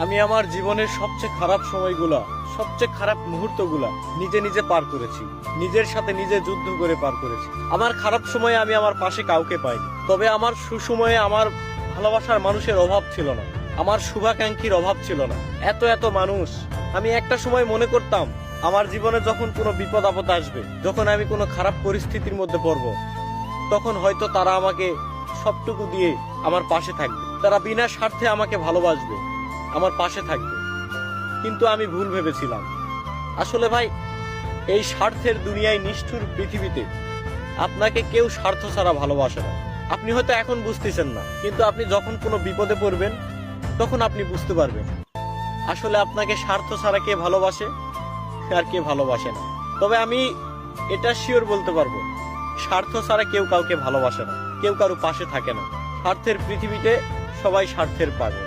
আমি আমার জীবনের সবচেয়ে খারাপ সময়গুলা, সবচেয়ে খারাপ মুহূর্তগুলা নিজে নিজে পার করেছি, নিজের সাথে নিজে যুদ্ধ করে পার করেছি। আমার খারাপ সময়ে আমি আমার পাশে কাউকে পাইনি, তবে আমার সুসময়ে আমার ভালোবাসার মানুষের অভাব ছিল না, আমার শুভাকাঙ্ক্ষীর অভাব ছিল না। এত এত মানুষ, আমি একটা সময় মনে করতাম আমার জীবনে যখন কোনো বিপদ আপদ আসবে, যখন আমি কোনো খারাপ পরিস্থিতির মধ্যে পড়ব, তখন হয়তো তারা আমাকে সবটুকু দিয়ে আমার পাশে থাকবে, তারা বিনা স্বার্থে আমাকে ভালোবাসবে, আমার পাশে থাকবে। কিন্তু আমি ভুল ভেবেছিলাম। আসলে ভাই, এই স্বার্থের দুনিয়ায়, নিষ্ঠুর পৃথিবীতে আপনাকে কেউ স্বার্থ ছাড়া ভালোবাসে না। আপনি হয়তো এখন বুঝতেছেন না, কিন্তু আপনি যখন কোনো বিপদে পড়বেন তখন আপনি বুঝতে পারবেন আসলে আপনাকে স্বার্থ ছাড়া কে ভালোবাসে আর কে ভালোবাসে না। তবে আমি এটা শিওর বলতে পারবো, স্বার্থ ছাড়া কেউ কাউকে ভালোবাসে না, কেউ কারো পাশে থাকে না। স্বার্থের পৃথিবীতে সবাই স্বার্থের পাগল।